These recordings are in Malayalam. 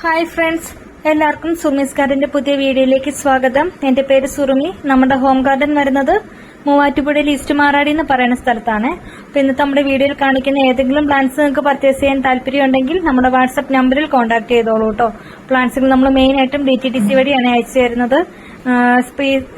ഹായ് ഫ്രണ്ട്സ്, എല്ലാവർക്കും സുമീസ് ഗാർഡന്റെ പുതിയ വീഡിയോയിലേക്ക് സ്വാഗതം. എന്റെ പേര് സുറുമി. നമ്മുടെ ഹോം ഗാർഡൻ വരുന്നത് മൂവാറ്റുപുഴയിൽ ഈസ്റ്റ് മാറാടി എന്ന് പറയുന്ന സ്ഥലത്താണ്. അപ്പൊ ഇന്നത്തെ നമ്മുടെ വീഡിയോയിൽ കാണിക്കുന്ന ഏതെങ്കിലും പ്ലാന്റ്സ് നിങ്ങൾക്ക് പർച്ചേസ് ചെയ്യാൻ താല്പര്യം ഉണ്ടെങ്കിൽ നമ്മുടെ വാട്സ്ആപ്പ് നമ്പറിൽ കോൺടാക്ട് ചെയ്തോളൂ കേട്ടോ. പ്ലാന്റ്സുകൾ നമ്മൾ മെയിൻ ആയിട്ടും DTDC വഴിയാണ് അയച്ചു തരുന്നത്.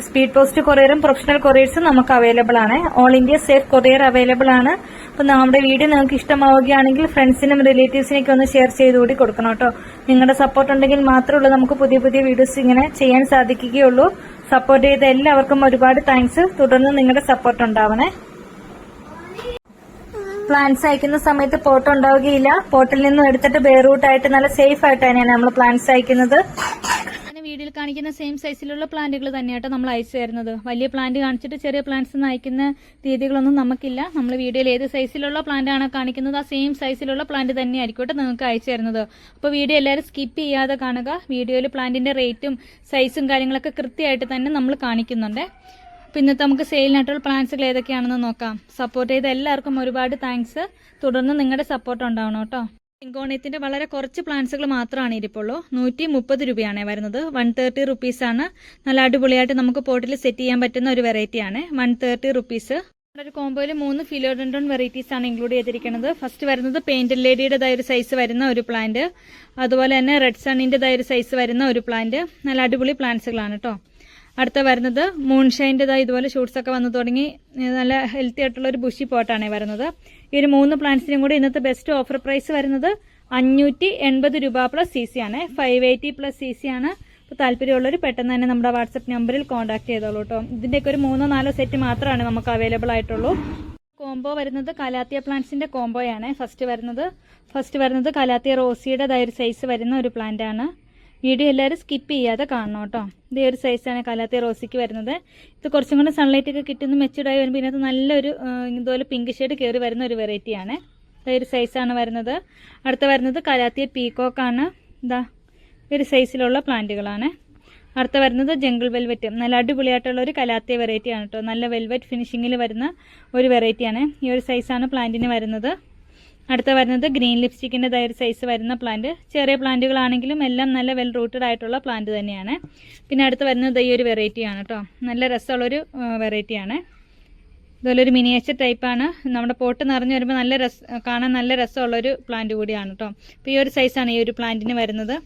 സ്പീഡ് പോസ്റ്റ് കൊറിയറും പ്രൊഫഷണൽ കൊറിയേഴ്സും നമുക്ക് അവൈലബിൾ ആണ്. All India safe courier available ആണ്. അപ്പൊ നമ്മുടെ വീഡിയോ നിങ്ങൾക്ക് ഇഷ്ടമാവുകയാണെങ്കിൽ ഫ്രണ്ട്സിനും റിലേറ്റീവ്സിനൊക്കെ ഒന്ന് ഷെയർ ചെയ്തുകൂടി കൊടുക്കണം കേട്ടോ. നിങ്ങളുടെ സപ്പോർട്ട് ഉണ്ടെങ്കിൽ മാത്രമേ ഉള്ളൂ നമുക്ക് പുതിയ പുതിയ വീഡിയോസ് ഇങ്ങനെ ചെയ്യാൻ സാധിക്കുകയുള്ളൂ. സപ്പോർട്ട് ചെയ്ത എല്ലാവർക്കും ഒരുപാട് താങ്ക്സ്. തുടർന്ന് നിങ്ങളുടെ സപ്പോർട്ട് ഉണ്ടാവണേ. പ്ലാന്റ്സ് അയക്കുന്ന സമയത്ത് പോട്ട് ഉണ്ടാവുകയില്ല. പോട്ടിൽ നിന്നും എടുത്തിട്ട് ബെയറൂട്ടായിട്ട് നല്ല സേഫ് ആയിട്ട് തന്നെയാണ് നമ്മൾ പ്ലാന്റ്സ് അയക്കുന്നത്. വീഡിയോയിൽ കാണിക്കുന്ന സെയിം സൈസിലുള്ള പ്ലാന്റുകൾ തന്നെയാട്ടോ നമ്മൾ അയച്ചു തരുന്നത്. വലിയ പ്ലാന്റ് കാണിച്ചിട്ട് ചെറിയ പ്ലാന്റ്സ് അയക്കുന്ന രീതികളൊന്നും നമുക്കില്ല. നമ്മൾ വീഡിയോയിൽ ഏത് സൈസിലുള്ള പ്ലാന്റ് ആണ് കാണിക്കുന്നത് ആ സെയിം സൈസിലുള്ള പ്ലാന്റ് തന്നെ ആയിരിക്കട്ടെ നിങ്ങൾക്ക് അയച്ചു തരുന്നത്. അപ്പോൾ വീഡിയോ എല്ലാവരും സ്കിപ്പ് ചെയ്യാതെ കാണുക. വീഡിയോയിൽ പ്ലാന്റിന്റെ റേറ്റും സൈസും കാര്യങ്ങളൊക്കെ കൃത്യമായിട്ട് തന്നെ നമ്മൾ കാണിക്കുന്നുണ്ട്. അപ്പോൾ ഇന്നത്തെ നമുക്ക് സെയിലിനായിട്ടുള്ള പ്ലാന്റ്സുകൾ ഏതൊക്കെയാണെന്ന് നോക്കാം. സപ്പോർട്ട് ചെയ്ത എല്ലാവർക്കും ഒരുപാട് താങ്ക്സ്. തുടർന്ന് നിങ്ങളുടെ സപ്പോർട്ട് ഉണ്ടാവണം കേട്ടോ. സിങ്കോണിയത്തിന്റെ വളരെ കുറച്ച് പ്ലാന്റ്സുകൾ മാത്രമാണ് ഇരിപ്പുള്ളൂ. 130 രൂപയാണ് വരുന്നത്. 130 റുപ്പീസാണ്. നല്ല അടിപൊളിയായിട്ട് നമുക്ക് പോട്ടിൽ സെറ്റ് ചെയ്യാൻ പറ്റുന്ന ഒരു വെറൈറ്റിയാണ് 130 റുപ്പീസ്. ഒരു കോമ്പോയിൽ 3 ഫിലോഡൻഡ്രോൺ വെറൈറ്റീസ് ആണ് ഇൻക്ലൂഡ് ചെയ്തിരിക്കുന്നത്. ഫസ്റ്റ് വരുന്നത് പെയിന്റഡ് ലേഡിയുടേതായ ഒരു സൈസ് വരുന്ന ഒരു പ്ലാന്റ്, അതുപോലെ തന്നെ റെഡ് സണ്ണിന്റേതായ ഒരു സൈസ് വരുന്ന ഒരു പ്ലാന്റ്. നല്ല അടിപൊളി പ്ലാന്റ്സുകളാണ് കേട്ടോ. അടുത്ത വരുന്നത് മൂൺഷൈൻ്റെതായി ഇതുപോലെ ഷൂട്ട്സ് ഒക്കെ വന്നു തുടങ്ങി നല്ല ഹെൽത്തി ആയിട്ടുള്ള ഒരു ബുഷി പോട്ടാണ് വരുന്നത്. ഈ ഒരു 3 പ്ലാന്റ്സിനും കൂടി ഇന്നത്തെ ബെസ്റ്റ് ഓഫർ പ്രൈസ് വരുന്നത് 580 രൂപ പ്ലസ് CC ആണ്. 580 പ്ലസ് CC ആണ്. അപ്പോൾ താല്പര്യമുള്ളവർ പെട്ടെന്ന് തന്നെ നമ്മുടെ വാട്സപ്പ് നമ്പറിൽ കോൺടാക്ട് ചെയ്തോളൂ കേട്ടോ. ഇതിൻ്റെയൊക്കെ ഒരു 3-4 സെറ്റ് മാത്രമാണ് നമുക്ക് അവൈലബിൾ ആയിട്ടുള്ളൂ. കോംബോ വരുന്നത് കലാത്തിയ പ്ലാന്റ്സിന്റെ കോംബോയാണ്. ഫസ്റ്റ് വരുന്നത് കലാത്തിയ റോസിയുടേതായ ഒരു സൈസ് വരുന്ന ഒരു പ്ലാന്റ് ആണ്. വീഡിയോ എല്ലാവരും സ്കിപ്പ് ചെയ്യാതെ കാണണം കേട്ടോ. ഇതേ ഒരു സൈസാണ് കലാത്തിയ റോസിക്ക് വരുന്നത്. ഇത് കുറച്ചും കൂടെ സൺലൈറ്റ് ഒക്കെ കിട്ടുന്ന മെച്ചൂർഡായി വരുമ്പോൾ ഇതിനകത്ത് നല്ലൊരു ഇതുപോലെ പിങ്ക് ഷെയ്ഡ് കയറി വരുന്ന ഒരു വെറൈറ്റിയാണ്. ഇതേ ഒരു സൈസാണ് വരുന്നത്. അടുത്ത വരുന്നത് കലാത്തിയ പീകോക്കാണ്. ഇതാ ഒരു സൈസിലുള്ള പ്ലാന്റുകളാണ്. അടുത്ത വരുന്നത് ജംഗിൾ വെൽവെറ്റ്. നല്ല അടിപൊളിയായിട്ടുള്ള ഒരു കലാത്തിയ വെറൈറ്റിയാണ് കേട്ടോ. നല്ല വെൽവെറ്റ് ഫിനിഷിങ്ങിൽ വരുന്ന ഒരു വെറൈറ്റിയാണ്. ഈ ഒരു സൈസാണ് പ്ലാന്റിന് വരുന്നത്. അടുത്ത വരുന്നത് ഗ്രീൻ ലിപ്സ്റ്റിക്കിൻ്റെതായ ഒരു സൈസ് വരുന്ന പ്ലാന്റ്. ചെറിയ പ്ലാന്റുകളാണെങ്കിലും എല്ലാം നല്ല വെൽ റൂട്ടഡ് ആയിട്ടുള്ള പ്ലാന്റ് തന്നെയാണ്. പിന്നെ അടുത്ത് വരുന്നത് ഈ ഒരു വെറൈറ്റിയാണ് കേട്ടോ. നല്ല രസമുള്ളൊരു വെറൈറ്റിയാണ്. ഇതുപോലെ ഒരു മിനിയേച്ചർ ടൈപ്പാണ്. നമ്മുടെ പോട്ട് നിറഞ്ഞു വരുമ്പോൾ കാണാൻ നല്ല രസമുള്ളൊരു പ്ലാന്റ് കൂടിയാണ് കേട്ടോ. അപ്പോൾ ഈ ഒരു സൈസാണ് ഈ ഒരു പ്ലാന്റിന് വരുന്നത്.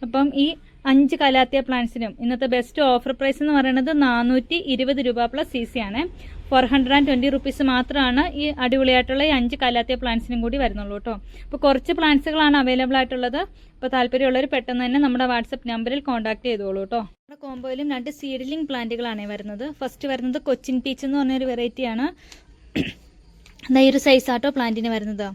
അപ്പം ഈ 5 കലാത്തിയ പ്ലാന്റ്സിനും ഇന്നത്തെ ബെസ്റ്റ് ഓഫർ പ്രൈസ് എന്ന് പറയുന്നത് 420 രൂപ പ്ലസ് CC ആണ്. 420 റുപ്പീസ് മാത്രമാണ് ഈ അടിപൊളിയായിട്ടുള്ള ഈ 5 കലാത്തിയ പ്ലാന്റ്സിനും കൂടി വരുന്നുള്ളൂ കേട്ടോ. അപ്പോൾ കുറച്ച് പ്ലാന്റ്സുകളാണ് അവൈലബിൾ ആയിട്ടുള്ളത്. അപ്പോൾ താല്പര്യമുള്ളവർ പെട്ടെന്ന് തന്നെ നമ്മുടെ വാട്സപ്പ് നമ്പറിൽ കോൺടാക്ട് ചെയ്തോളൂ കേട്ടോ. നമ്മുടെ കോമ്പോയിലും 2 സീഡ്ലിംഗ് പ്ലാന്റുകളാണ് വരുന്നത്. ഫസ്റ്റ് വരുന്നത് കൊച്ചിൻ പീച്ച് എന്ന് പറഞ്ഞൊരു വെറൈറ്റിയാണ്. ഈ ഒരു സൈസ് ആട്ടോ പ്ലാന്റിന് വരുന്നത്.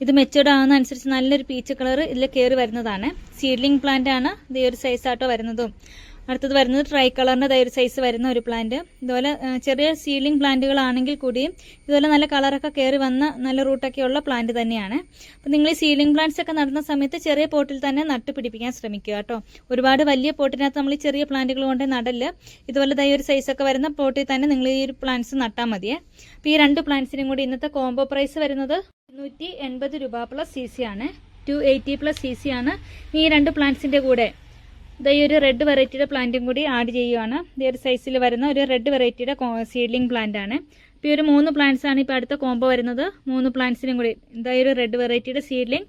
ഇത് മെച്ചൂർഡ് ആവുന്ന അനുസരിച്ച് നല്ലൊരു പീച്ച് കളർ ഇതിൽ കയറി വരുന്നതാണ്. സീഡ്ലിംഗ് പ്ലാന്റ് ആണ്. ഈ ഒരു സൈസ് ആട്ടോ വരുന്നതും. അടുത്തത് വരുന്നത് ട്രൈ കളറിൻ്റെ ഒരു സൈസ് വരുന്ന ഒരു പ്ലാന്റ്. ഇതുപോലെ ചെറിയ സീഡ്ലിംഗ് പ്ലാന്റുകളാണെങ്കിൽ കൂടിയും ഇതുപോലെ നല്ല കളറൊക്കെ കയറി വന്ന നല്ല റൂട്ടൊക്കെ ഉള്ള പ്ലാന്റ് തന്നെയാണ്. അപ്പം നിങ്ങൾ ഈ സീഡ്ലിംഗ് പ്ലാന്റ്സ് ഒക്കെ നടുന്ന സമയത്ത് ചെറിയ പോട്ടിൽ തന്നെ നട്ടുപിടിപ്പിക്കാൻ ശ്രമിക്കുക കേട്ടോ. ഒരുപാട് വലിയ പോട്ടിനകത്ത് നമ്മൾ ഈ ചെറിയ പ്ലാന്റുകൾ കൊണ്ട് നടല്. ഇതുപോലെ ഒരു സൈസൊക്കെ വരുന്ന പോട്ടിൽ തന്നെ നിങ്ങൾ ഈ ഒരു പ്ലാന്റ്സ് നട്ടാൽ മതിയേ. അപ്പോൾ ഈ 2 പ്ലാന്റ്സിനും കൂടി ഇന്നത്തെ കോംബോ പ്രൈസ് വരുന്നത് 280 രൂപ പ്ലസ് CC ആണ്. 280 പ്ലസ് CC ആണ്. ഈ 2 പ്ലാന്റ്സിന്റെ കൂടെ ഈ ഒരു റെഡ് വെറൈറ്റിയുടെ പ്ലാന്റും കൂടി ആഡ് ചെയ്യുകയാണ്. ഈ ഒരു സൈസിൽ വരുന്ന ഒരു റെഡ് വെറൈറ്റിയുടെ സീഡ്ലിംഗ് പ്ലാന്റ് ആണ്. ഇപ്പോൾ ഈ ഒരു 3 പ്ലാന്റ്സ് ആണ് ഇപ്പോൾ അടുത്ത കോംബോ വരുന്നത്. 3 പ്ലാന്റ്സിനും കൂടി ഒരു റെഡ് വെറൈറ്റിയുടെ സീഡ്ലിംഗ്,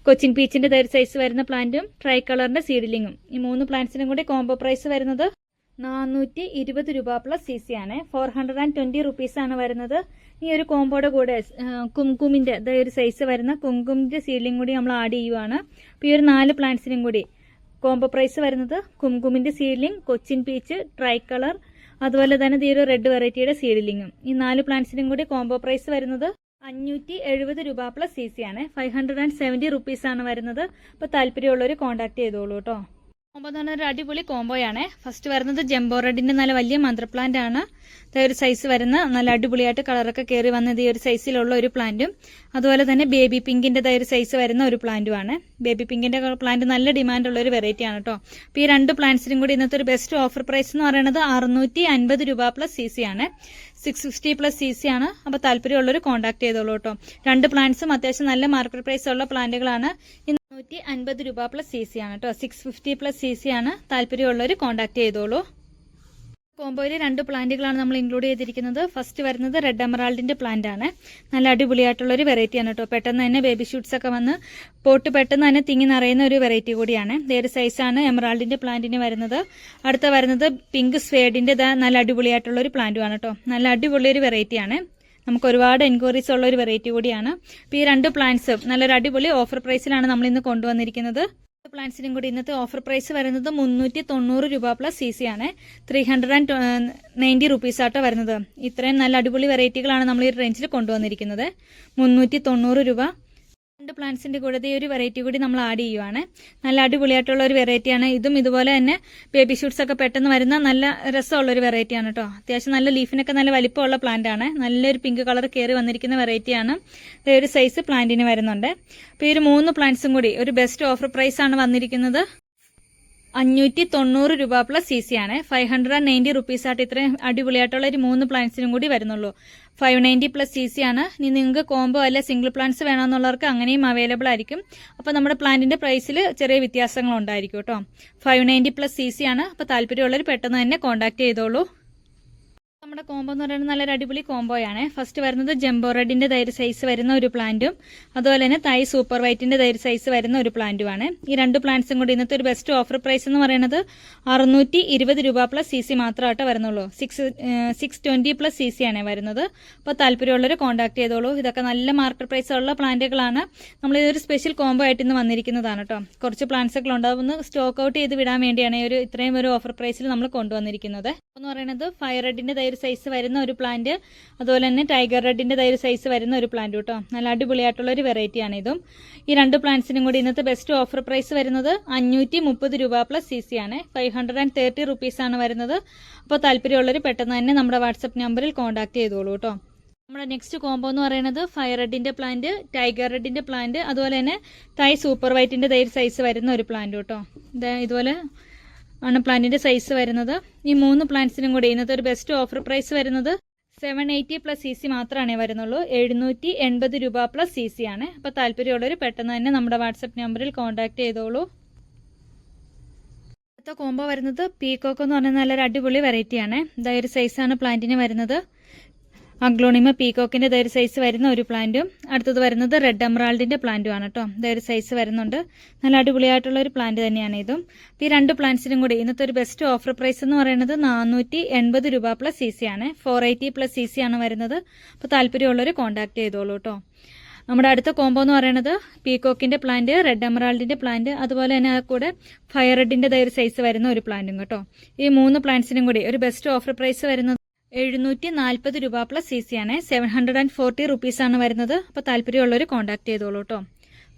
കൊച്ചിൻ പീച്ചിന്റെ ഒരു സൈസ് വരുന്ന പ്ലാന്റും ട്രൈ കളറിന്റെ സീഡ്ലിംഗും, ഈ 3 പ്ലാന്റ്സിനും കൂടി കോംബോ പ്രൈസ് വരുന്നത് 420 രൂപ പ്ലസ് CC ആണ്. 420 റുപ്പീസ് ആണ് വരുന്നത്. ഈ ഒരു കോംബോയുടെ കൂടെ കുംകുമിന്റെ ഒരു സൈസ് വരുന്ന കുംകുമിന്റെ സീഡ്ലിംഗ് കൂടി നമ്മൾ ആഡ് ചെയ്യുവാണ്. അപ്പോൾ ഈ ഒരു 4 പ്ലാന്റ്സിനും കൂടി കോംബോ പ്രൈസ് വരുന്നത് കുംകുമിന്റെ seedling, Cochin peach, tricolour, അതുപോലെ തന്നെ ഈ ഒരു റെഡ് വെറൈറ്റിയുടെ സീഡ്ലിംഗും, ഈ 4 പ്ലാന്റ്സിനും കൂടി കോംബോ പ്രൈസ് വരുന്നത് 570 രൂപ പ്ലസ് CC ആണ്. 570 റുപ്പീസ് ആണ് വരുന്നത്. അപ്പോൾ താല്പര്യമുള്ളവർ കോൺടാക്ട് ചെയ്തോളൂ കേട്ടോ. കോംബോ എന്ന് പറഞ്ഞാൽ ഒരു അടിപൊളി കോംബോയാണ്. ഫസ്റ്റ് വരുന്നത് ജംബോ റെഡിന്റെ നല്ല വലിയ മദർ പ്ലാന്റ് ആണ്. ഒരു സൈസ് വരുന്ന നല്ല അടിപൊളിയായിട്ട് കളറൊക്കെ കയറി വന്നത് ഈ ഒരു സൈസിലുള്ള ഒരു പ്ലാന്റും, അതുപോലെ തന്നെ ബേബി പിങ്കിന്റെ ഒരു സൈസ് വരുന്ന ഒരു പ്ലാന്റുമാണ്. ബേബി പിങ്കിന്റെ പ്ലാന്റ് നല്ല ഡിമാൻഡുള്ള ഒരു വെറൈറ്റി ആണ് കേട്ടോ. അപ്പോൾ ഈ 2 പ്ലാന്റ്സിനും കൂടി ഇന്നത്തെ ഒരു ബെസ്റ്റ് ഓഫർ പ്രൈസ് എന്ന് പറയുന്നത് 650 രൂപ പ്ലസ് CC ആണ്. 650 പ്ലസ് CC ആണ്. അപ്പോൾ താല്പര്യമുള്ളവർ കോൺടാക്ട് ചെയ്തോളൂ കേട്ടോ. 2 പ്ലാന്റ്സും അത്യാവശ്യം നല്ല മാർക്കറ്റ് പ്രൈസ് ഉള്ള പ്ലാന്റുകളാണ്. രൂപ പ്ലസ് CC ആണ് കേട്ടോ. 650 പ്ലസ് CC ആണ്. താല്പര്യമുള്ളവർ കോൺടാക്ട് ചെയ്തോളൂ. കോംബോയിൽ 2 പ്ലാന്റുകളാണ് നമ്മൾ ഇൻക്ലൂഡ് ചെയ്തിരിക്കുന്നത്. ഫസ്റ്റ് വരുന്നത് റെഡ് എമറാൾഡിന്റെ പ്ലാന്റ് ആണ്. നല്ല അടിപൊളിയായിട്ടുള്ളൊരു വെറൈറ്റിയാണ് കേട്ടോ. പെട്ടെന്ന് തന്നെ ബേബി ഷൂട്ട്സ് ഒക്കെ വന്ന് പോട്ട് പെട്ടെന്ന് തന്നെ തിങ്ങി നിറയുന്ന ഒരു വെറൈറ്റി കൂടിയാണ്. ഇതൊരു സൈസാണ് എമറാൾഡിന്റെ പ്ലാന്റിന് വരുന്നത്. അടുത്ത വരുന്നത് പിങ്ക് സ്വേഡിന്റെ നല്ല അടിപൊളിയായിട്ടുള്ളൊരു പ്ലാന്റുമാണ് കേട്ടോ. നല്ല അടിപൊളിയൊരു വെറൈറ്റിയാണ്. നമുക്ക് ഒരുപാട് എൻക്വയറീസ് ഉള്ള ഒരു വെറൈറ്റി കൂടിയാണ്. അപ്പോൾ ഈ 2 പ്ലാന്റ്സ് നല്ലൊരു അടിപൊളി ഓഫർ പ്രൈസിലാണ് നമ്മൾ ഇന്ന് കൊണ്ടുവന്നിരിക്കുന്നത്. പ്ലാന്റ്സിനും കൂടി ഇന്നത്തെ ഓഫർ പ്രൈസ് വരുന്നത് 390 രൂപ പ്ലസ് CC ആണ്. 390 റുപ്പീസ് ആട്ടോ വരുന്നത്. ഇത്രയും നല്ല അടിപൊളി വെറൈറ്റികളാണ് നമ്മൾ ഈ റേഞ്ചിൽ കൊണ്ടുവന്നിരിക്കുന്നത്. 390 രൂപ. 2 പ്ലാന്റ്സിന്റെ കൂടെ ഈ ഒരു വെറൈറ്റി കൂടി നമ്മൾ ആഡ് ചെയ്യുവാണ്. നല്ല അടിപൊളിയായിട്ടുള്ള ഒരു വെറൈറ്റിയാണ്. ഇതും ഇതുപോലെ തന്നെ ബേബി ഷൂട്ട്സ് ഒക്കെ പെട്ടെന്ന് വരുന്ന നല്ല രസമുള്ള ഒരു വെറൈറ്റിയാണ് കേട്ടോ. അത്യാവശ്യം നല്ല ലീഫിനൊക്കെ നല്ല വലിപ്പമുള്ള പ്ലാന്റ് ആണ്. നല്ലൊരു പിങ്ക് കളർ കയറി വന്നിരിക്കുന്ന വെറൈറ്റിയാണ്. ഒരു സൈസ് പ്ലാന്റിന് വരുന്നുണ്ട്. അപ്പോൾ ഈ ഒരു 3 പ്ലാന്റ്സും കൂടി ഒരു ബെസ്റ്റ് ഓഫർ പ്രൈസ് ആണ് വന്നിരിക്കുന്നത്. 590 രൂപ പ്ലസ് CC ആണ്. 590 റുപ്പീസ് ആയിട്ട് ഇത്രയും അടിപൊളിയായിട്ടുള്ള ഒരു 3 പ്ലാന്റ്സിനും കൂടി വരുന്നുള്ളൂ. 590 പ്ലസ് CC ആണ്. ഇനി നിങ്ങൾക്ക് കോംബോ അല്ല സിംഗിൾ പ്ലാന്റ്സ് വേണമെന്നുള്ളവർക്ക് അങ്ങനെയും അവൈലബിൾ ആയിരിക്കും. അപ്പോൾ നമ്മുടെ പ്ലാന്റിന്റെ പ്രൈസിൽ ചെറിയ വ്യത്യാസങ്ങൾ ഉണ്ടായിരിക്കും കേട്ടോ. 590 പ്ലസ് CC ആണ്. അപ്പോൾ താല്പര്യമുള്ളവർ പെട്ടെന്ന് തന്നെ കോൺടാക്ട് ചെയ്തോളൂ. നമ്മുടെ കോംബോ എന്ന് പറയുന്നത് നല്ലൊരു അടിപൊളി കോംബോയാണ്. ഫസ്റ്റ് വരുന്നത് ജംബോ റെഡിന്റെ തൈര് സൈസ് വരുന്ന ഒരു പ്ലാന്റും അതുപോലെ തന്നെ തൈ സൂപ്പർ വൈറ്റിന്റെ തൈര് സൈസ് വരുന്ന ഒരു പ്ലാന്റുമാണ്. ഈ 2 പ്ലാന്റ്സും കൂടി ഇന്നത്തെ ഒരു ബെസ്റ്റ് ഓഫർ പ്രൈസ് എന്ന് പറയുന്നത് 620 രൂപ പ്ലസ് CC മാത്രമായിട്ട് വരുന്നുള്ളൂ. 620 പ്ലസ് CC ആണ് വരുന്നത്. അപ്പോൾ താല്പര്യമുള്ളവർ കോൺടാക്ട് ചെയ്തോളൂ. ഇതൊക്കെ നല്ല മാർക്കറ്റ് പ്രൈസ് ഉള്ള പ്ലാന്റുകളാണ്. നമ്മൾ ഇതൊരു സ്പെഷ്യൽ കോംബോ ആയിട്ട് ഇന്ന് വന്നിരിക്കുന്നതാണ് കേട്ടോ. കുറച്ച് പ്ലാന്റ്സ് ഒക്കെ ഉണ്ടാവുന്ന സ്റ്റോക്ക് ഔട്ട് ചെയ്ത് വിടാൻ വേണ്ടിയാണ് ഇത്രയും ഒരു ഓഫർ പ്രൈസിൽ നമ്മൾ കൊണ്ടുവന്നിരിക്കുന്നത്. എന്ന് പറയുന്നത് ഫയർ റെഡിന്റെ തൈര് സൈസ് വരുന്ന ഒരു പ്ലാന്റ്, അതുപോലെ തന്നെ ടൈഗർ റെഡിന്റെ തൈര് സൈസ് വരുന്ന ഒരു പ്ലാന്റ് കേട്ടോ. നല്ല അടിപൊളിയായിട്ടുള്ള ഒരു വെറൈറ്റിയാണ് ഇതും. ഈ 2 പ്ലാന്റ്സിനും കൂടി ഇന്നത്തെ ബെസ്റ്റ് ഓഫർ പ്രൈസ് വരുന്നത് 530 രൂപ പ്ലസ് CC ആണ്. 530 റുപ്പീസ് ആണ് വരുന്നത്. അപ്പോൾ താല്പര്യമുള്ളവർ പെട്ടെന്ന് തന്നെ നമ്മുടെ വാട്സപ്പ് നമ്പറിൽ കോൺടാക്ട് ചെയ്തോളൂ കേട്ടോ. നമ്മുടെ നെക്സ്റ്റ് കോംബോ എന്ന് പറയുന്നത് ഫയർ റെഡിന്റെ പ്ലാന്റ്, ടൈഗർ റെഡിന്റെ പ്ലാന്റ്, അതുപോലെ തന്നെ തൈ സൂപ്പർ വൈറ്റിന്റെ തൈര് സൈസ് വരുന്ന ഒരു പ്ലാന്റ് കേട്ടോ. ഇതുപോലെ ആണ് പ്ലാന്റിന്റെ സൈസ് വരുന്നത്. ഈ 3 പ്ലാന്റ്സിനും കൂടി ഇന്നത്തെ ഒരു ബെസ്റ്റ് ഓഫർ പ്രൈസ് വരുന്നത് 780 പ്ലസ് CC മാത്രമേ വരുന്നുള്ളൂ. 780 രൂപ പ്ലസ് CC ആണ്. അപ്പോൾ താല്പര്യമുള്ളവർ പെട്ടെന്ന് തന്നെ നമ്മുടെ വാട്സപ്പ് നമ്പറിൽ കോൺടാക്ട് ചെയ്തോളൂ. അടുത്ത കോംബോ വരുന്നത് പീകോക്ക് എന്ന് പറഞ്ഞാൽ നല്ലൊരു അടിപൊളി വെറൈറ്റിയാണ്. ഇതൊരു സൈസാണ് പ്ലാന്റിന് വരുന്നത്. അഗ്ലോണിമ പീകോക്കിന്റെ ഇതൊരു സൈസ് വരുന്ന ഒരു പ്ലാന്റും അടുത്തത് വരുന്നത് റെഡ് എമറാൾഡിന്റെ പ്ലാന്റും ആണ് കേട്ടോ. ഇതൊരു സൈസ് വരുന്നുണ്ട്. നല്ല അടിപൊളിയായിട്ടുള്ള ഒരു പ്ലാന്റ് തന്നെയാണ് ഇതും. ഈ 2 പ്ലാന്റ്സിനും കൂടി ഇന്നത്തെ ഒരു ബെസ്റ്റ് ഓഫർ പ്രൈസ് എന്ന് പറയുന്നത് 480 രൂപ പ്ലസ് CC ആണ്. 480 പ്ലസ് CC ആണ് വരുന്നത്. അപ്പോൾ താല്പര്യമുള്ളവർ കോൺടാക്ട് ചെയ്തോളൂ കേട്ടോ. നമ്മുടെ അടുത്ത കോംബോ എന്ന് പറയുന്നത് പീകോക്കിന്റെ പ്ലാന്റ്, റെഡ് എമറാൾഡിന്റെ പ്ലാന്റ്, അതുപോലെ തന്നെ കൂടെ ഫയർ റെഡിന്റെ ഒരു സൈസ് വരുന്ന ഒരു പ്ലാന്റും കേട്ടോ. ഈ 3 പ്ലാന്റ്സിനും കൂടി ഒരു ബെസ്റ്റ് ഓഫർ പ്രൈസ് വരുന്നത് 740 രൂപ പ്ലസ് CC ആണ്. 740 റുപ്പീസ് ആണ് വരുന്നത്. അപ്പോൾ താല്പര്യമുള്ളവർ കോൺടാക്ട് ചെയ്തോളൂ കേട്ടോ.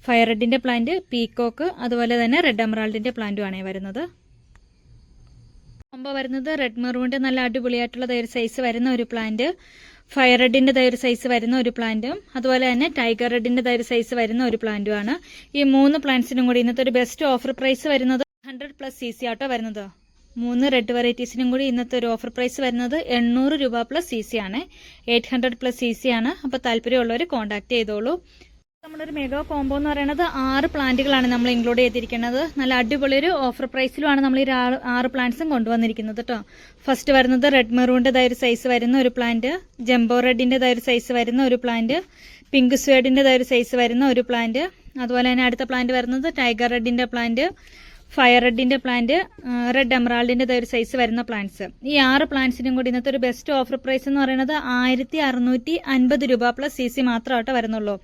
ഫയർ റെഡിന്റെ പ്ലാന്റ്, പീകോക്ക്, അതുപോലെ തന്നെ റെഡ് എമറാൾഡിന്റെ പ്ലാന്റും ആണ് വരുന്നത്. കോംബോ വരുന്നത് റെഡ് മെറൂണിന്റെ നല്ല അടിപൊളിയായിട്ടുള്ള ഒരു സൈസ് വരുന്ന ഒരു പ്ലാന്റ്, ഫയർ റെഡിന്റെ ഒരു സൈസ് വരുന്ന ഒരു പ്ലാന്റും, അതുപോലെ തന്നെ ടൈഗർ റെഡിന്റെ ഒരു സൈസ് വരുന്ന ഒരു പ്ലാന്റും ആണ്. ഈ 3 പ്ലാന്റ്സിനും കൂടി ഇന്നത്തെ ഒരു ബെസ്റ്റ് ഓഫർ പ്രൈസ് വരുന്നത് 100 പ്ലസ് CC ആട്ടോ വരുന്നത്. 3 റെഡ് വെറൈറ്റീസിനും കൂടി ഇന്നത്തെ ഒരു ഓഫർ പ്രൈസ് വരുന്നത് 800 രൂപ പ്ലസ് CC ആണ്. 800 പ്ലസ് CC ആണ്. അപ്പോൾ താല്പര്യമുള്ളവർ കോൺടാക്ട് ചെയ്തോളൂ. നമ്മളൊരു മെഗാ കോംബോ എന്ന് പറയുന്നത് 6 പ്ലാന്റുകളാണ് നമ്മൾ ഇൻക്ലൂഡ് ചെയ്തിരിക്കുന്നത്. നല്ല അടിപൊളിയൊരു ഓഫർ പ്രൈസിലുമാണ് നമ്മൾ ഈ 6 പ്ലാന്റ്സും കൊണ്ടുവന്നിരിക്കുന്നത് കേട്ടോ. ഫസ്റ്റ് വരുന്നത് റെഡ് മെറൂണിന്റെ ഒരു സൈസ് വരുന്ന ഒരു പ്ലാന്റ്, ജംബോ റെഡിന്റെ ഒരു സൈസ് വരുന്ന ഒരു പ്ലാന്റ്, പിങ്ക് സ്വേഡിന്റെ ഒരു സൈസ് വരുന്ന ഒരു പ്ലാന്റ്, അതുപോലെ തന്നെ അടുത്ത പ്ലാന്റ് വരുന്നത് ടൈഗർ റെഡിന്റെ പ്ലാന്റ്, ഫയർ റെഡിന്റെ പ്ലാന്റ്, റെഡ് എമറാൾഡിന്റെ ഒരു സൈസ് വരുന്ന പ്ലാന്റ്സ്. ഈ 6 പ്ലാന്റ്സിനും കൂടി ഇന്നത്തെ ഒരു ബെസ്റ്റ് ഓഫർ പ്രൈസ് എന്ന് പറയുന്നത് 1650 രൂപ പ്ലസ് CC മാത്രമായിട്ട് വരുന്നുള്ളൂ.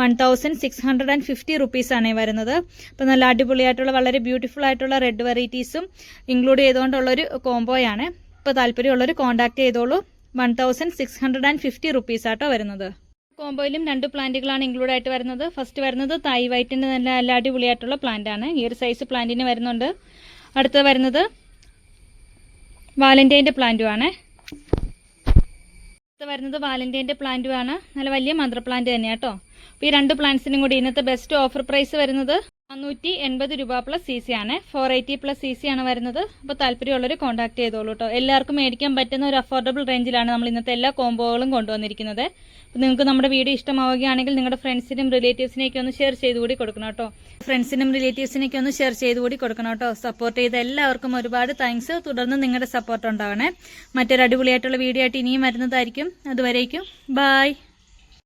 1650 റുപ്പീസ് ആണ് വരുന്നത്. അപ്പോൾ നല്ല അടിപൊളിയായിട്ടുള്ള വളരെ ബ്യൂട്ടിഫുൾ ആയിട്ടുള്ള റെഡ് വെറൈറ്റീസും ഇൻക്ലൂഡ് ചെയ്തുകൊണ്ടുള്ളൊരു കോംബോയാണ്. ഇപ്പോൾ താല്പര്യമുള്ളവർ കോൺടാക്ട് ചെയ്തോളൂ. 1650 റുപ്പീസ് ആട്ടോ വരുന്നത്. കോംബോയിലും 2 പ്ലാന്റുകളാണ് ഇൻക്ലൂഡ് ആയിട്ട് വരുന്നത്. ഫസ്റ്റ് വരുന്നത് തൈ വൈറ്റിന്റെ നല്ല അടിപൊളിയായിട്ടുള്ള പ്ലാന്റ് ആണ്. ഈ ഒരു സൈസ് പ്ലാന്റിന് വരുന്നുണ്ട്. അടുത്തത് വരുന്നത് വാലന്റൈന്റെ പ്ലാന്റും ആണ്. അടുത്ത വരുന്നത് വാലന്റൈന്റെ പ്ലാന്റും ആണ്. നല്ല വലിയ മദർ പ്ലാന്റ് തന്നെയാണ് കേട്ടോ. അപ്പോൾ ഈ 2 പ്ലാന്റ്സിനും കൂടി ഇന്നത്തെ ബെസ്റ്റ് ഓഫർ പ്രൈസ് വരുന്നത് 480 രൂപ പ്ലസ് CC ആണ്. 480 പ്ലസ് CC ആണ് വരുന്നത്. അപ്പോൾ താല്പര്യമുള്ളവർ കോൺടാക്ട് ചെയ്തോളൂ കേട്ടോ. എല്ലാവർക്കും മേടിക്കാൻ പറ്റുന്ന ഒരു അഫോർഡബിൾ റേഞ്ചിലാണ് നമ്മൾ ഇന്നത്തെ എല്ലാ കോംബോകളും കൊണ്ടുവന്നിരിക്കുന്നത്. അപ്പോൾ നിങ്ങൾക്ക് നമ്മുടെ വീഡിയോ ഇഷ്ടമാവുകയാണെങ്കിൽ നിങ്ങളുടെ ഫ്രണ്ട്സിനും റിലേറ്റീവ്സിനെയൊക്കെ ഒന്ന് ഷെയർ ചെയ്തുകൂടി കൊടുക്കണം കേട്ടോ. സപ്പോർട്ട് ചെയ്ത എല്ലാവർക്കും ഒരുപാട് താങ്ക്സ്. തുടർന്ന് നിങ്ങളുടെ സപ്പോർട്ട് ഉണ്ടാവണേ. മറ്റൊരു അടിപൊളിയായിട്ടുള്ള വീഡിയോ ആയിട്ട് ഇനിയും വരുന്നതായിരിക്കും. അതുവരേക്കും ബൈ.